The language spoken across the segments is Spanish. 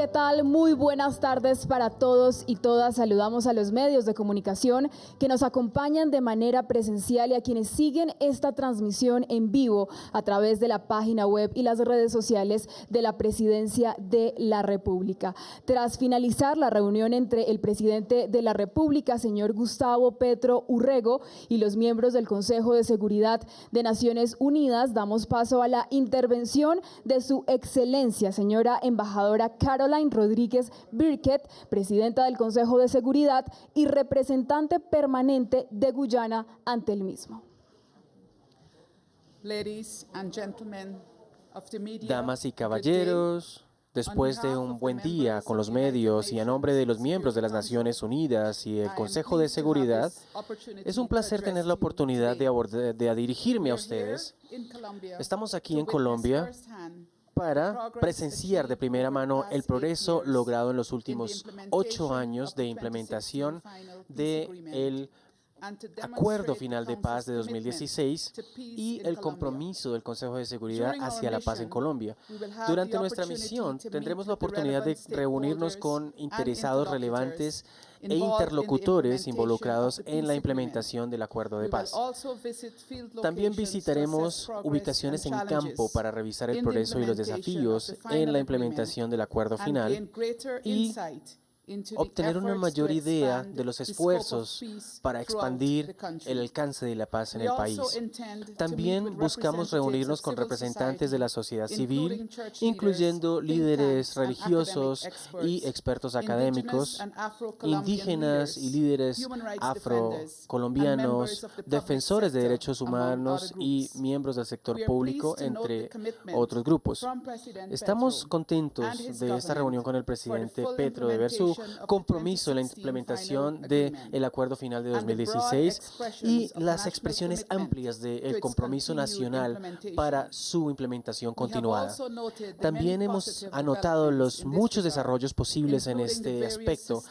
¿qué tal? Muy buenas tardes para todos y todas. Saludamos a los medios de comunicación que nos acompañan de manera presencial y a quienes siguen esta transmisión en vivo a través de la página web y las redes sociales de la Presidencia de la República. Tras finalizar la reunión entre el presidente de la República, señor Gustavo Petro Urrego, y los miembros del Consejo de Seguridad de Naciones Unidas, damos paso a la intervención de su excelencia, señora embajadora Caroline Rodríguez Birkett, presidenta del Consejo de Seguridad y representante permanente de Guyana ante el mismo. Damas y caballeros, después de un buen día con los medios y a nombre de los miembros de las Naciones Unidas y el Consejo de Seguridad, es un placer tener la oportunidad de dirigirme a ustedes. Estamos aquí en Colombia para presenciar de primera mano el progreso logrado en los últimos 8 años de implementación del Acuerdo Final de Paz de 2016 y el compromiso del Consejo de Seguridad hacia la paz en Colombia. Durante nuestra misión tendremos la oportunidad de reunirnos con interesados relevantes e interlocutores involucrados en la implementación del Acuerdo de Paz. También visitaremos ubicaciones en campo para revisar el progreso y los desafíos en la implementación del Acuerdo final y obtener una mayor idea de los esfuerzos para expandir el alcance de la paz en el país. También buscamos reunirnos con representantes de la sociedad civil, incluyendo líderes religiosos y expertos académicos, indígenas y líderes afrocolombianos, defensores de derechos humanos y miembros del sector público, entre otros grupos. Estamos contentos de esta reunión con el presidente Petro de ver su compromiso en la implementación del Acuerdo Final de 2016 y las expresiones amplias del compromiso nacional para su implementación continuada. También hemos anotado los muchos desarrollos posibles en este aspecto,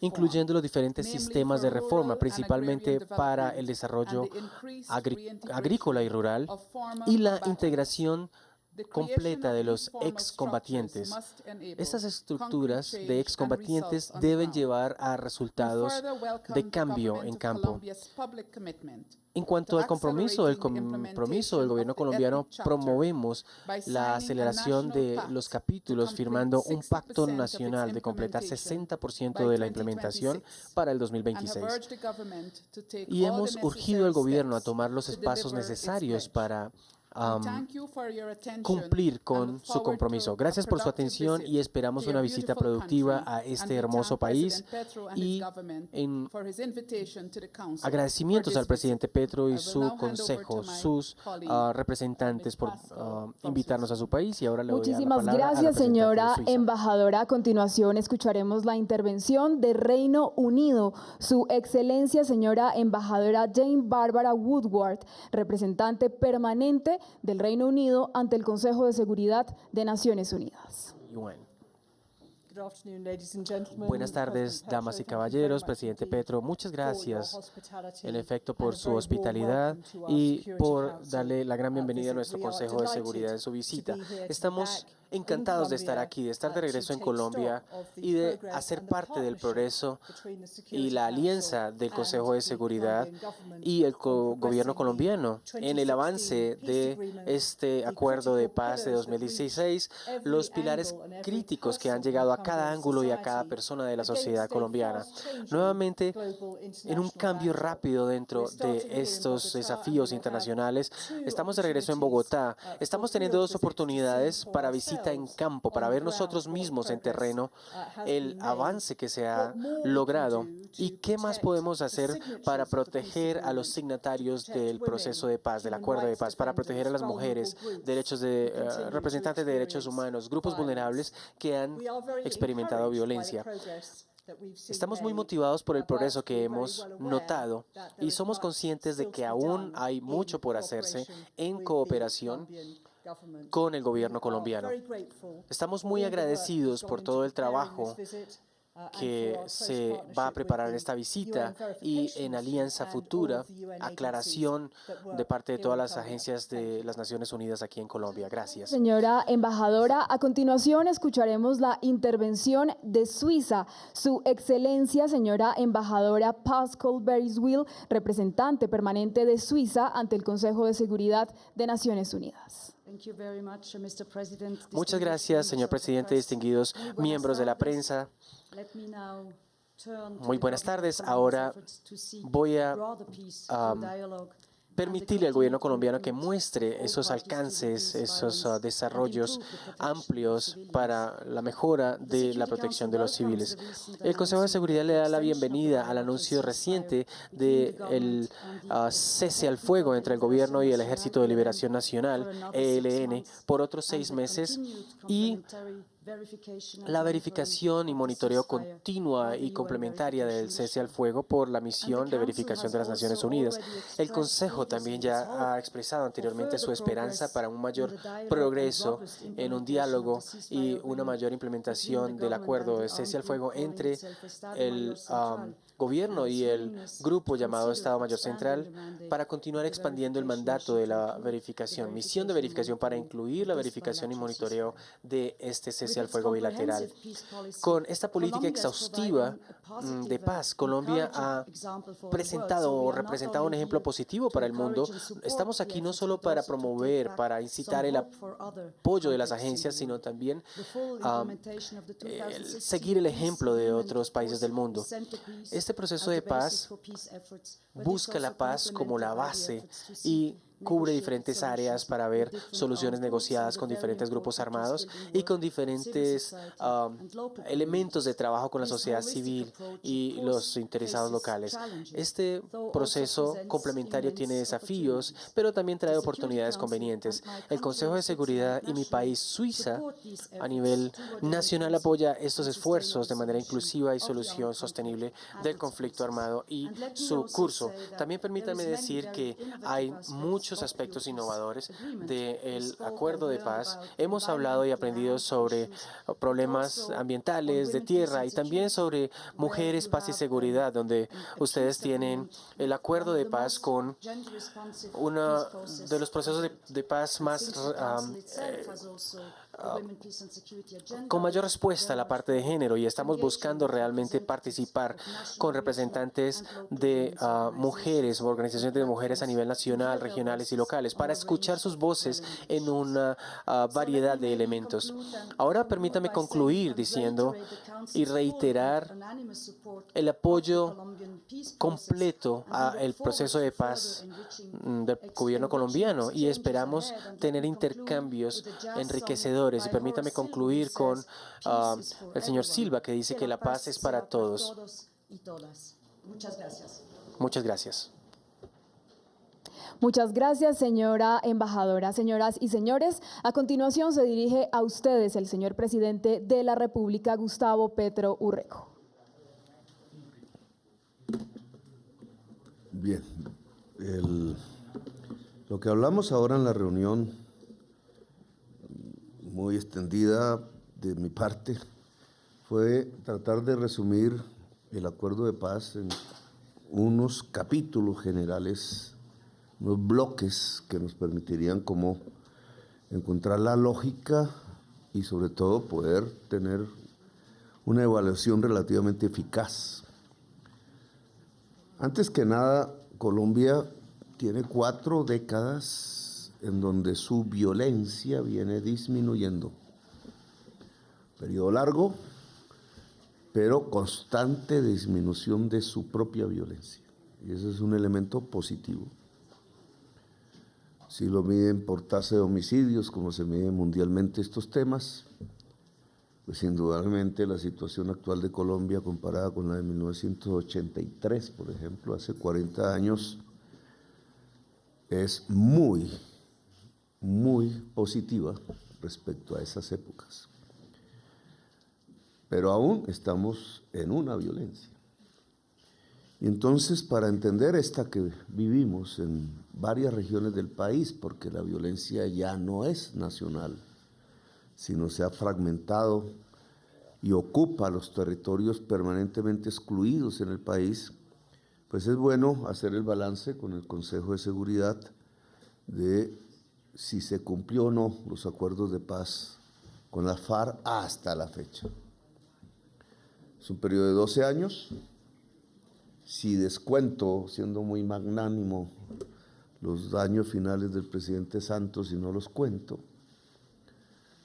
incluyendo los diferentes sistemas de reforma, principalmente para el desarrollo agrícola y rural y la integración completa de los excombatientes. Estas estructuras de excombatientes deben llevar a resultados de cambio en campo. En cuanto al compromiso del gobierno colombiano, promovemos la aceleración de los capítulos firmando un pacto nacional de completar 60% de la implementación para el 2026. Y hemos urgido al gobierno a tomar los pasos necesarios para cumplir con su compromiso. Gracias por su atención y esperamos una visita productiva a este hermoso país y en agradecimientos al presidente Petro y su consejo, sus representantes por invitarnos a su país. Y ahora le doy Muchísimas la palabra gracias, señora Suiza. embajadora. A continuación escucharemos la intervención de Reino Unido. Su excelencia, señora embajadora Jane Barbara Woodward, representante permanente del Reino Unido ante el Consejo de Seguridad de Naciones Unidas. Buenas tardes, damas y caballeros. Presidente Petro, muchas gracias, en efecto, por su hospitalidad y por darle la gran bienvenida a nuestro Consejo de Seguridad en su visita. Estamos encantados de estar aquí, de estar de regreso en Colombia y de hacer parte del progreso y la alianza del Consejo de Seguridad y el gobierno colombiano en el avance de este acuerdo de paz de 2016, los pilares críticos que han llegado a cada ángulo y a cada persona de la sociedad colombiana. Nuevamente, en un cambio rápido dentro de estos desafíos internacionales, estamos de regreso en Bogotá. Estamos teniendo 2 oportunidades para visita en campo, para ver nosotros mismos en terreno el avance que se ha logrado y qué más podemos hacer para proteger a los signatarios del proceso de paz, del acuerdo de paz, para proteger a las mujeres, representantes de derechos humanos, grupos vulnerables que han experimentado violencia. Estamos muy motivados por el progreso que hemos notado y somos conscientes de que aún hay mucho por hacerse en cooperación con el gobierno colombiano. Estamos muy agradecidos por todo el trabajo que se va a preparar en esta visita y en alianza futura, aclaración de parte de todas las agencias de las Naciones Unidas aquí en Colombia. Gracias. Señora embajadora, a continuación escucharemos la intervención de Suiza. Su excelencia, señora embajadora Pascal Beriswil, representante permanente de Suiza ante el Consejo de Seguridad de Naciones Unidas. Muchas gracias, señor presidente, distinguidos miembros de la prensa. Muy buenas tardes. Ahora voy a permitirle al gobierno colombiano que muestre esos alcances, esos desarrollos amplios para la mejora de la protección de los civiles. El Consejo de Seguridad le da la bienvenida al anuncio reciente del cese al fuego entre el gobierno y el Ejército de Liberación Nacional, ELN, por otros 6 meses y la verificación y monitoreo continua y complementaria del cese al fuego por la misión de verificación de las Naciones Unidas. El Consejo también ya ha expresado anteriormente su esperanza para un mayor progreso en un diálogo y una mayor implementación del acuerdo de cese al fuego entre el gobierno y el grupo llamado Estado Mayor Central para continuar expandiendo el mandato de la verificación, misión de verificación para incluir la verificación y monitoreo de este cese al fuego bilateral. Con esta política exhaustiva de paz, Colombia ha presentado o representado un ejemplo positivo para el mundo. Estamos aquí no solo para promover, para incitar el apoyo de las agencias, sino también seguir el ejemplo de otros países del mundo. Este proceso de paz busca la paz como la base y cubre diferentes áreas para ver soluciones negociadas con diferentes grupos armados y con diferentes elementos de trabajo con la sociedad civil y los interesados locales. Este proceso complementario tiene desafíos, pero también trae oportunidades convenientes. El Consejo de Seguridad y mi país, Suiza, a nivel nacional apoya estos esfuerzos de manera inclusiva y solución sostenible del conflicto armado y su curso. También permítanme decir que hay muchos aspectos innovadores del acuerdo de paz. Hemos hablado y aprendido sobre problemas ambientales, de tierra y también sobre mujeres, paz y seguridad, donde ustedes tienen el acuerdo de paz con uno de los procesos de paz más con mayor respuesta a la parte de género, y estamos buscando realmente participar con representantes de mujeres o organizaciones de mujeres a nivel nacional, regionales y locales para escuchar sus voces en una variedad de elementos. Ahora permítame concluir diciendo y reiterar el apoyo completo al proceso de paz del gobierno colombiano y esperamos tener intercambios enriquecedores. Y permítame concluir con el señor Silva, que dice que la paz es para todos. Muchas gracias. Muchas gracias. Muchas gracias, señora embajadora. Señoras y señores, a continuación se dirige a ustedes el señor presidente de la República, Gustavo Petro Urrego. Bien, lo que hablamos ahora en la reunión, muy extendida de mi parte, fue tratar de resumir el acuerdo de paz en unos capítulos generales, unos bloques que nos permitirían como encontrar la lógica y sobre todo poder tener una evaluación relativamente eficaz. Antes que nada, Colombia tiene 4 décadas en donde su violencia viene disminuyendo. Periodo largo, pero constante disminución de su propia violencia. Y ese es un elemento positivo. Si lo miden por tasa de homicidios, como se miden mundialmente estos temas, pues indudablemente la situación actual de Colombia comparada con la de 1983, por ejemplo, hace 40 años, es muy positiva respecto a esas épocas. Pero aún estamos en una violencia. Y entonces, para entender esta que vivimos en varias regiones del país, porque la violencia ya no es nacional, sino se ha fragmentado y ocupa los territorios permanentemente excluidos en el país, pues es bueno hacer el balance con el Consejo de Seguridad de si se cumplió o no los acuerdos de paz con la FARC hasta la fecha. Es un periodo de 12 años. Si descuento, siendo muy magnánimo, los daños finales del presidente Santos y no los cuento,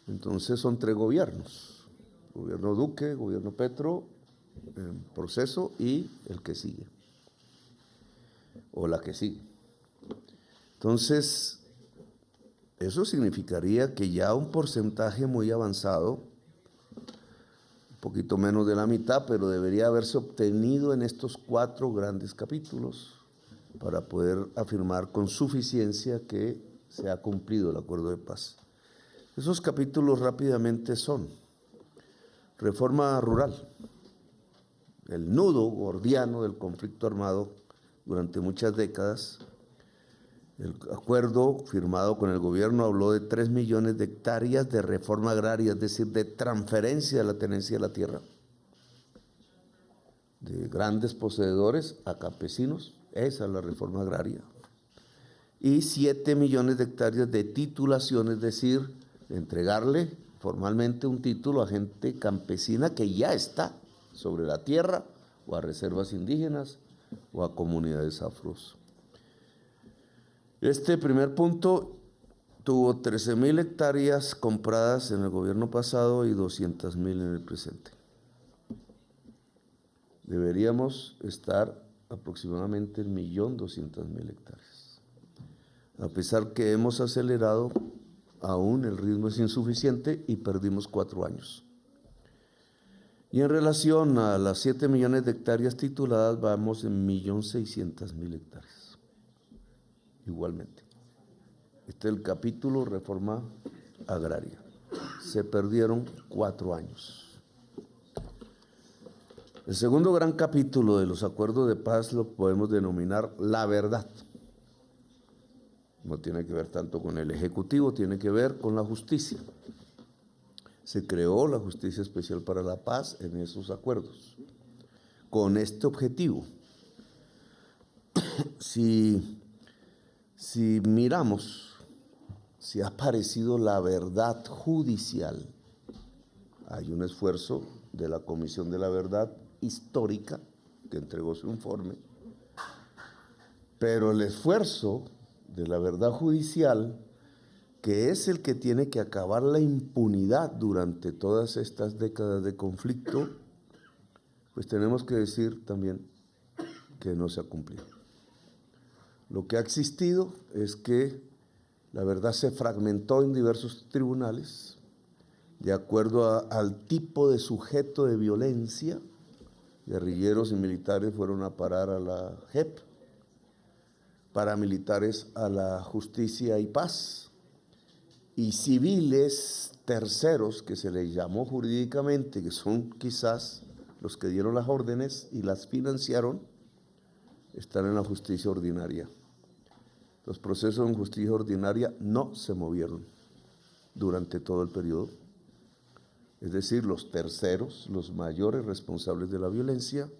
entonces son 3 gobiernos: gobierno Duque, gobierno Petro en proceso y el que sigue, o la que sigue. Entonces, eso significaría que ya un porcentaje muy avanzado, un poquito menos de la mitad, pero debería haberse obtenido en estos 4 grandes capítulos para poder afirmar con suficiencia que se ha cumplido el acuerdo de paz. Esos capítulos rápidamente son: reforma rural, el nudo gordiano del conflicto armado durante muchas décadas. El acuerdo firmado con el gobierno habló de 3 millones de hectáreas de reforma agraria, es decir, de transferencia de la tenencia de la tierra, de grandes poseedores a campesinos. Esa es la reforma agraria. Y 7 millones de hectáreas de titulación, es decir, de entregarle formalmente un título a gente campesina que ya está sobre la tierra, o a reservas indígenas, o a comunidades afros. Este primer punto tuvo 13.000 hectáreas compradas en el gobierno pasado y 200.000 en el presente. Deberíamos estar aproximadamente en 1.200.000 hectáreas. A pesar que hemos acelerado, aún el ritmo es insuficiente y perdimos 4 años. Y en relación a las 7 millones de hectáreas tituladas, vamos en 1.600.000 hectáreas. Igualmente. Este es el capítulo reforma agraria. Se perdieron 4 años. El segundo gran capítulo de los acuerdos de paz lo podemos denominar la verdad. No tiene que ver tanto con el Ejecutivo, tiene que ver con la justicia. Se creó la Justicia Especial para la Paz en esos acuerdos, con este objetivo. Si miramos, si ha aparecido la verdad judicial, hay un esfuerzo de la Comisión de la Verdad Histórica que entregó su informe, pero el esfuerzo de la verdad judicial, que es el que tiene que acabar la impunidad durante todas estas décadas de conflicto, pues tenemos que decir también que no se ha cumplido. Lo que ha existido es que la verdad se fragmentó en diversos tribunales de acuerdo al tipo de sujeto de violencia. Guerrilleros y militares fueron a parar a la JEP, paramilitares a la Justicia y Paz, y civiles terceros, que se les llamó jurídicamente, que son quizás los que dieron las órdenes y las financiaron, están en la justicia ordinaria. Los procesos en justicia ordinaria no se movieron durante todo el periodo. Es decir, los terceros, los mayores responsables de la violencia,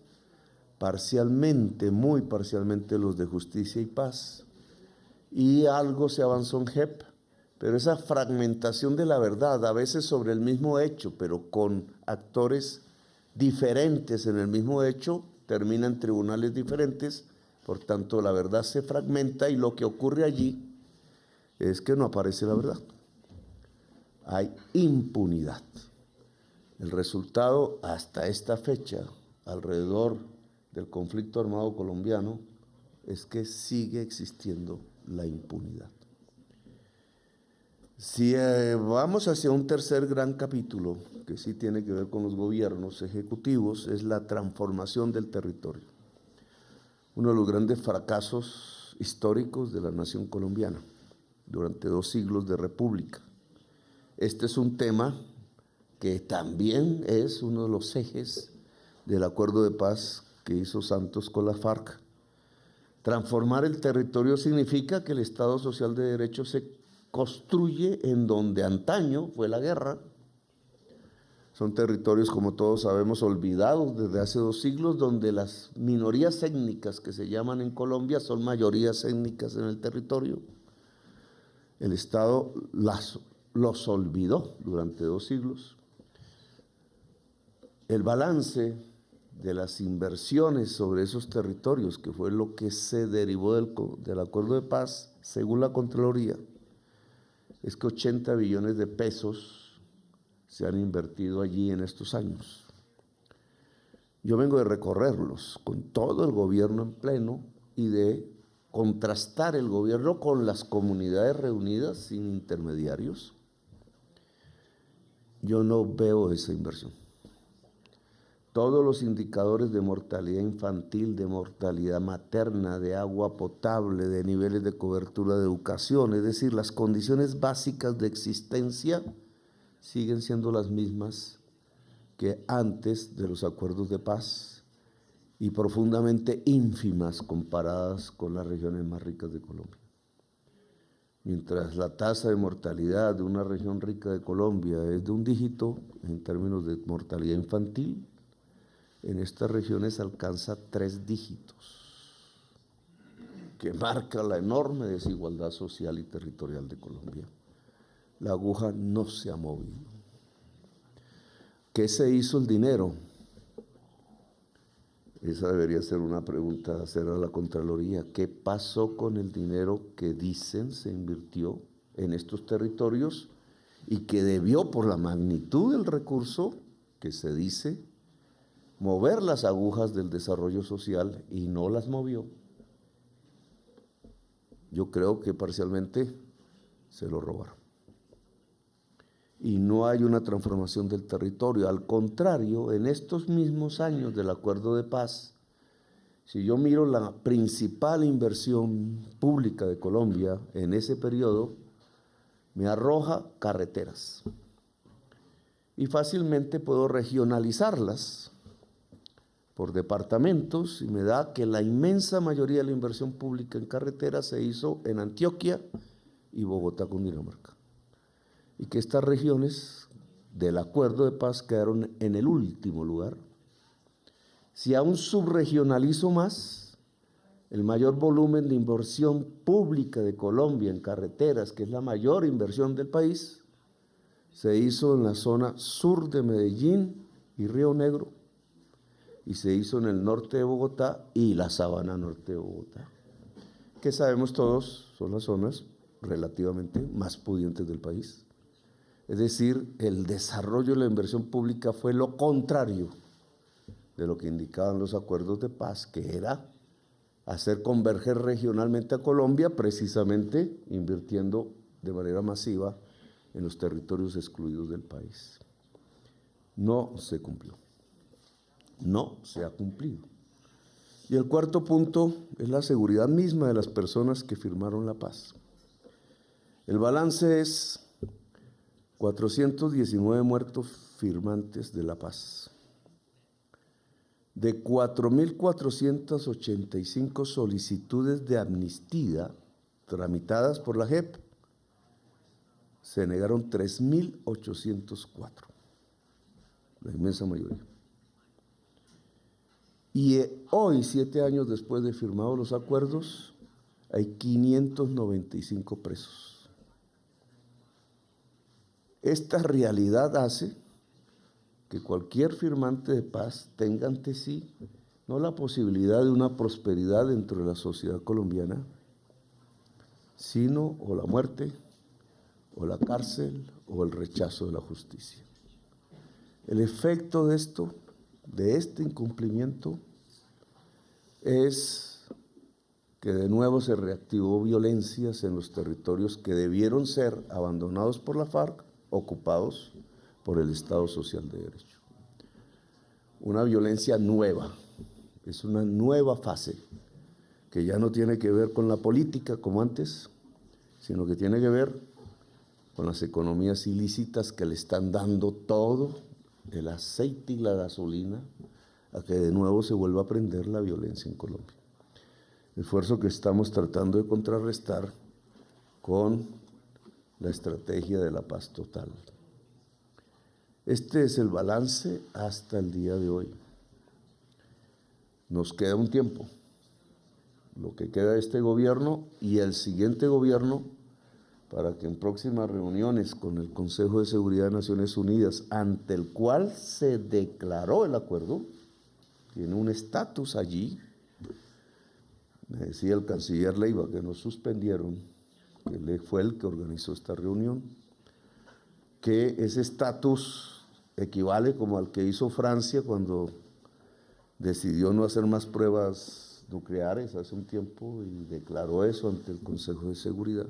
parcialmente, muy parcialmente los de Justicia y Paz, y algo se avanzó en JEP, pero esa fragmentación de la verdad, a veces sobre el mismo hecho, pero con actores diferentes en el mismo hecho, termina en tribunales diferentes. Por tanto, la verdad se fragmenta y lo que ocurre allí es que no aparece la verdad. Hay impunidad. El resultado hasta esta fecha, alrededor del conflicto armado colombiano, es que sigue existiendo la impunidad. Si vamos hacia un tercer gran capítulo, que sí tiene que ver con los gobiernos ejecutivos, es la transformación del territorio. Uno de los grandes fracasos históricos de la nación colombiana durante 2 siglos de república. Este es un tema que también es uno de los ejes del acuerdo de paz que hizo Santos con la FARC. Transformar el territorio significa que el Estado Social de Derecho se construye en donde antaño fue la guerra, Son territorios, como todos sabemos, olvidados desde hace 2 siglos, donde las minorías étnicas que se llaman en Colombia son mayorías étnicas en el territorio. El Estado los olvidó durante 2 siglos. El balance de las inversiones sobre esos territorios, que fue lo que se derivó del acuerdo de paz, según la Contraloría, es que 80 billones de pesos se han invertido allí en estos años. Yo vengo de recorrerlos con todo el gobierno en pleno y de contrastar el gobierno con las comunidades reunidas sin intermediarios. Yo no veo esa inversión. Todos los indicadores de mortalidad infantil, de mortalidad materna, de agua potable, de niveles de cobertura de educación, es decir, las condiciones básicas de existencia siguen siendo las mismas que antes de los acuerdos de paz y profundamente ínfimas comparadas con las regiones más ricas de Colombia. Mientras la tasa de mortalidad de una región rica de Colombia es de 1 dígito en términos de mortalidad infantil, en estas regiones alcanza 3 dígitos, que marca la enorme desigualdad social y territorial de Colombia. La aguja no se ha movido. ¿Qué se hizo el dinero? Esa debería ser una pregunta a hacer a la Contraloría. ¿Qué pasó con el dinero que dicen se invirtió en estos territorios y que debió, por la magnitud del recurso que se dice, mover las agujas del desarrollo social y no las movió? Yo creo que parcialmente se lo robaron. Y no hay una transformación del territorio. Al contrario, en estos mismos años del acuerdo de paz, si yo miro la principal inversión pública de Colombia en ese periodo, me arroja carreteras. Y fácilmente puedo regionalizarlas por departamentos y me da que la inmensa mayoría de la inversión pública en carreteras se hizo en Antioquia y Bogotá, Cundinamarca. Y que estas regiones del acuerdo de paz quedaron en el último lugar. Si aún subregionalizo más, el mayor volumen de inversión pública de Colombia en carreteras, que es la mayor inversión del país, se hizo en la zona sur de Medellín y Río Negro, y se hizo en el norte de Bogotá y la Sabana Norte de Bogotá, que sabemos todos son las zonas relativamente más pudientes del país. Es decir, el desarrollo de la inversión pública fue lo contrario de lo que indicaban los acuerdos de paz, que era hacer converger regionalmente a Colombia, precisamente invirtiendo de manera masiva en los territorios excluidos del país. No se cumplió. No se ha cumplido. Y el cuarto punto es la seguridad misma de las personas que firmaron la paz. El balance es 419 muertos firmantes de la paz. De 4.485 solicitudes de amnistía tramitadas por la JEP, se negaron 3.804, la inmensa mayoría. Y hoy, 7 años después de firmados los acuerdos, hay 595 presos. Esta realidad hace que cualquier firmante de paz tenga ante sí no la posibilidad de una prosperidad dentro de la sociedad colombiana, sino o la muerte, o la cárcel, o el rechazo de la justicia. El efecto de esto, de este incumplimiento, es que de nuevo se reactivó violencias en los territorios que debieron ser abandonados por la FARC, ocupados por el Estado Social de Derecho. Una violencia nueva, es una nueva fase que ya no tiene que ver con la política como antes, sino que tiene que ver con las economías ilícitas que le están dando todo el aceite y la gasolina a que de nuevo se vuelva a prender la violencia en Colombia. Esfuerzo que estamos tratando de contrarrestar con la estrategia de la paz total. Este es el balance hasta el día de hoy. Nos queda un tiempo, lo que queda de este gobierno y el siguiente gobierno, para que en próximas reuniones con el Consejo de Seguridad de Naciones Unidas, ante el cual se declaró el acuerdo, tiene un estatus allí. Me decía el canciller Leiva que nos suspendieron, que él fue el que organizó esta reunión, que ese estatus equivale como al que hizo Francia cuando decidió no hacer más pruebas nucleares hace un tiempo y declaró eso ante el Consejo de Seguridad.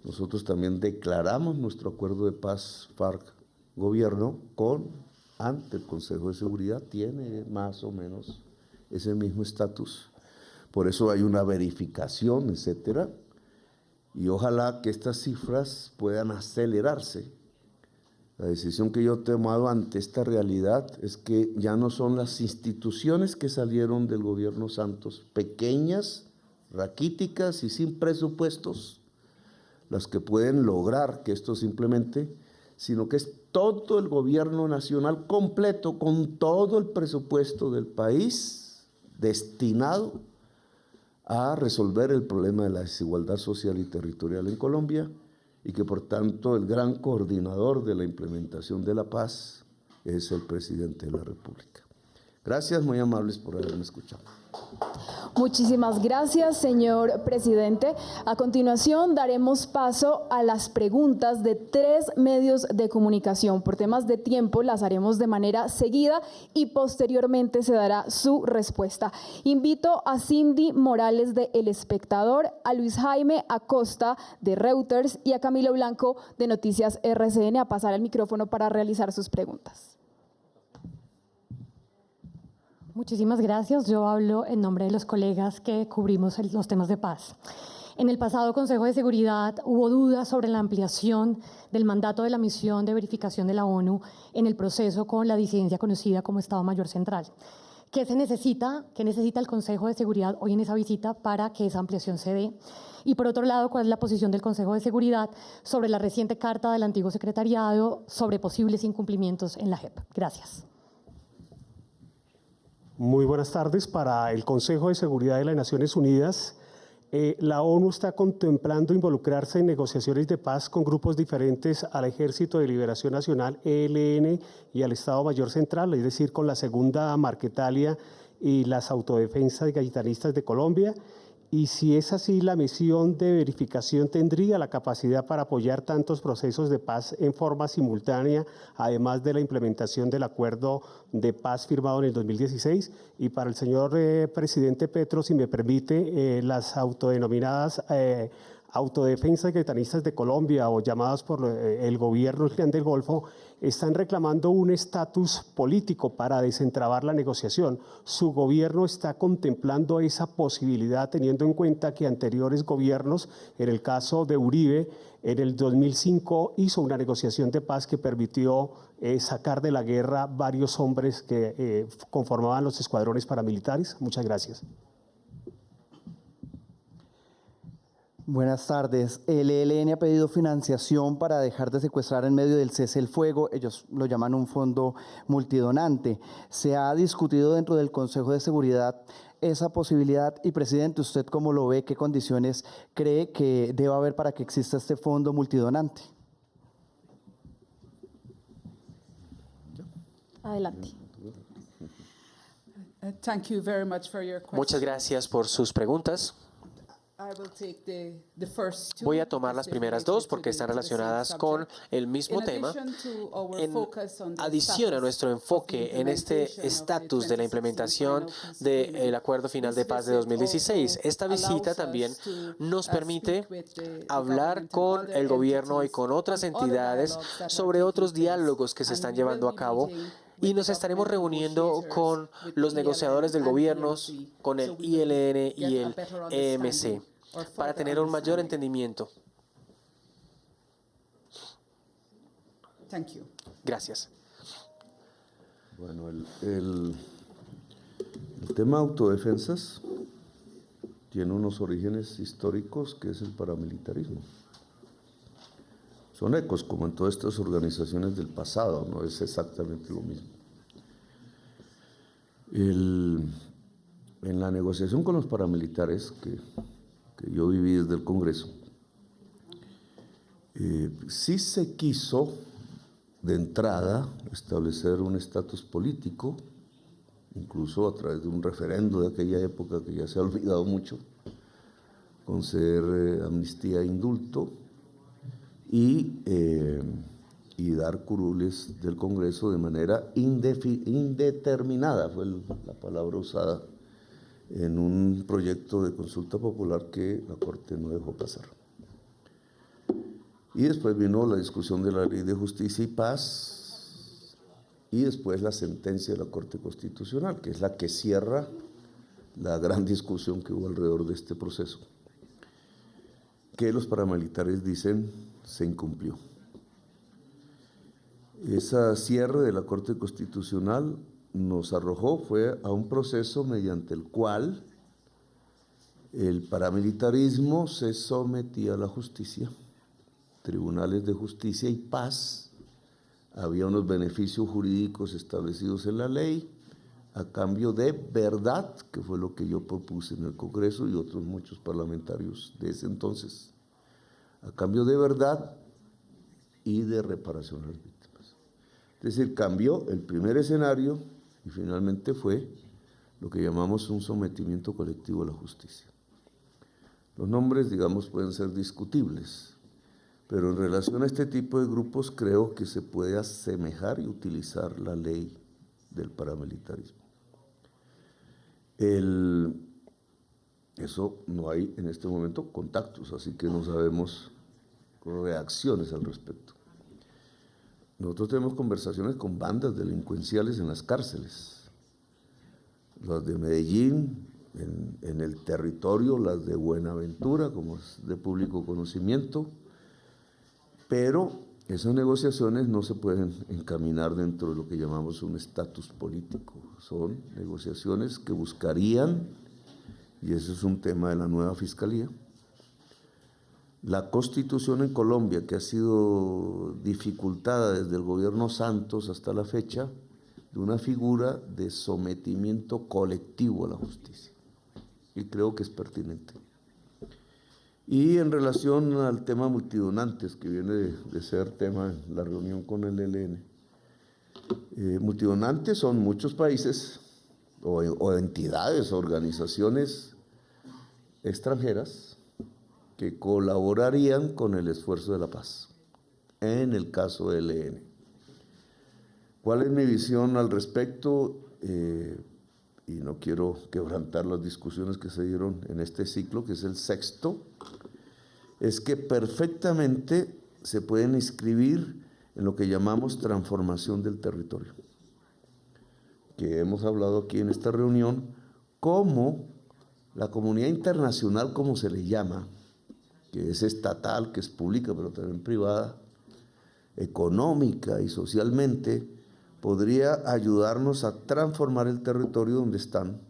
Nosotros también declaramos nuestro acuerdo de paz FARC-Gobierno ante el Consejo de Seguridad, tiene más o menos ese mismo estatus. Por eso hay una verificación, etcétera, y ojalá que estas cifras puedan acelerarse. La decisión que yo he tomado ante esta realidad es que ya no son las instituciones que salieron del gobierno Santos, pequeñas, raquíticas y sin presupuestos, las que pueden lograr que esto simplemente, sino que es todo el gobierno nacional completo, con todo el presupuesto del país destinado a resolver el problema de la desigualdad social y territorial en Colombia, y que por tanto el gran coordinador de la implementación de la paz es el presidente de la República. Gracias, muy amables por haberme escuchado. Muchísimas gracias, señor presidente. A continuación daremos paso a las preguntas de 3 medios de comunicación. Por temas de tiempo las haremos de manera seguida y posteriormente se dará su respuesta. Invito a Cindy Morales de El Espectador, a Luis Jaime Acosta de Reuters y a Camilo Blanco de Noticias RCN a pasar el micrófono para realizar sus preguntas. Muchísimas gracias. Yo hablo en nombre de los colegas que cubrimos los temas de paz. En el pasado Consejo de Seguridad hubo dudas sobre la ampliación del mandato de la misión de verificación de la ONU en el proceso con la disidencia conocida como Estado Mayor Central. ¿Qué se necesita? ¿Qué necesita el Consejo de Seguridad hoy en esa visita para que esa ampliación se dé? Y por otro lado, ¿cuál es la posición del Consejo de Seguridad sobre la reciente carta del antiguo secretariado sobre posibles incumplimientos en la JEP? Gracias. Muy buenas tardes. Para el Consejo de Seguridad de las Naciones Unidas, la ONU está contemplando involucrarse en negociaciones de paz con grupos diferentes al Ejército de Liberación Nacional, ELN, y al Estado Mayor Central, es decir, con la Segunda Marquetalia y las autodefensas gaitanistas de Colombia. Y si es así, la misión de verificación tendría la capacidad para apoyar tantos procesos de paz en forma simultánea, además de la implementación del acuerdo de paz firmado en el 2016. Y para el señor presidente Petro, si me permite, las autodenominadas autodefensas gaitanistas de Colombia, o llamadas por el gobierno el Clan del Golfo, están reclamando un estatus político para desentrabar la negociación. Su gobierno está contemplando esa posibilidad, teniendo en cuenta que anteriores gobiernos, en el caso de Uribe, en el 2005 hizo una negociación de paz que permitió sacar de la guerra varios hombres que conformaban los escuadrones paramilitares. Muchas gracias. Buenas tardes. El ELN ha pedido financiación para dejar de secuestrar en medio del cese el fuego. Ellos lo llaman un fondo multidonante. ¿Se ha discutido dentro del Consejo de Seguridad esa posibilidad? Y, presidente, ¿usted cómo lo ve? ¿Qué condiciones cree que debe haber para que exista este fondo multidonante? Adelante. Muchas gracias por sus preguntas. Voy a tomar las primeras dos porque están relacionadas con el mismo tema. En adición a nuestro enfoque en este estatus de la implementación del Acuerdo Final de Paz de 2016, esta visita también nos permite hablar con el gobierno y con otras entidades sobre otros diálogos que se están llevando a cabo. Y nos estaremos reuniendo con los negociadores del gobierno, con el ILN y el EMC, para tener un mayor entendimiento. Gracias. Bueno, el tema autodefensas tiene unos orígenes históricos que es el paramilitarismo. son ecos, como en todas estas organizaciones del pasado, no es exactamente lo mismo. En la negociación con los paramilitares que yo viví desde el Congreso, sí se quiso de entrada establecer un estatus político, incluso a través de un referendo de aquella época que ya se ha olvidado mucho, conceder amnistía e indulto y dar curules del Congreso de manera indeterminada, fue la palabra usada, en un proyecto de consulta popular que la Corte no dejó pasar. Y después vino la discusión de la Ley de Justicia y Paz, y después la sentencia de la Corte Constitucional, que es la que cierra la gran discusión que hubo alrededor de este proceso, que los paramilitares dicen se incumplió. Ese cierre de la Corte Constitucional nos arrojó fue a un proceso mediante el cual el paramilitarismo se sometía a la justicia, tribunales de justicia y paz, había unos beneficios jurídicos establecidos en la ley a cambio de verdad, que fue lo que yo propuse en el Congreso y otros muchos parlamentarios de ese entonces, a cambio de verdad y de reparación a las víctimas. Es decir, cambió el primer escenario y finalmente fue lo que llamamos un sometimiento colectivo a la justicia. Los nombres, digamos, pueden ser discutibles, pero en relación a este tipo de grupos creo que se puede asemejar y utilizar la ley del paramilitarismo. Eso no hay en este momento contactos, así que no sabemos reacciones al respecto. Nosotros tenemos conversaciones con bandas delincuenciales en las cárceles, las de Medellín, en el territorio, las de Buenaventura, como es de público conocimiento, pero esas negociaciones no se pueden encaminar dentro de lo que llamamos un estatus político. Son negociaciones que buscarían, y ese es un tema de la nueva Fiscalía, la Constitución en Colombia, que ha sido dificultada desde el gobierno Santos hasta la fecha, de una figura de sometimiento colectivo a la justicia. Y creo que es pertinente. Y en relación al tema multidonantes, que viene de ser tema en la reunión con el ELN, multidonantes son muchos países o entidades, organizaciones extranjeras que colaborarían con el esfuerzo de la paz, en el caso del ELN. ¿Cuál es mi visión al respecto? Y no quiero quebrantar las discusiones que se dieron en este ciclo, que es el sexto, es que perfectamente se pueden inscribir en lo que llamamos transformación del territorio, que hemos hablado aquí en esta reunión, como la comunidad internacional, como se le llama, que es estatal, que es pública, pero también privada, económica y socialmente, podría ayudarnos a transformar el territorio donde están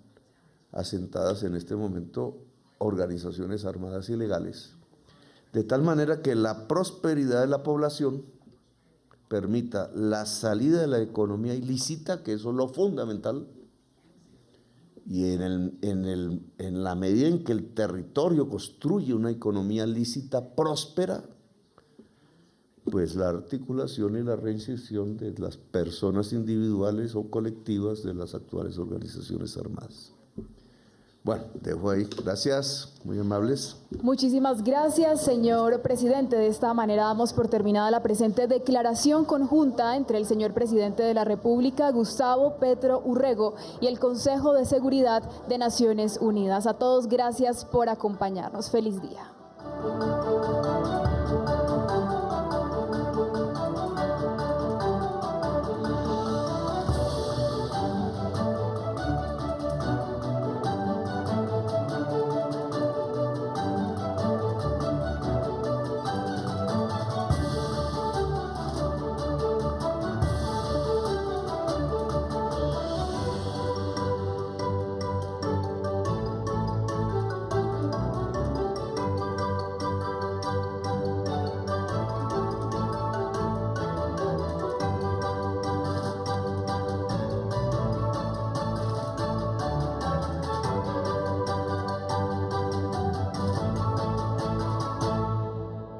asentadas en este momento organizaciones armadas ilegales, de tal manera que la prosperidad de la población permita la salida de la economía ilícita, que eso es lo fundamental, y en la medida en que el territorio construye una economía lícita próspera, pues la articulación y la reinserción de las personas individuales o colectivas de las actuales organizaciones armadas. Bueno, dejo ahí. Gracias, muy amables. Muchísimas gracias, señor presidente. De esta manera damos por terminada la presente declaración conjunta entre el señor presidente de la República, Gustavo Petro Urrego, y el Consejo de Seguridad de Naciones Unidas. A todos, gracias por acompañarnos. Feliz día.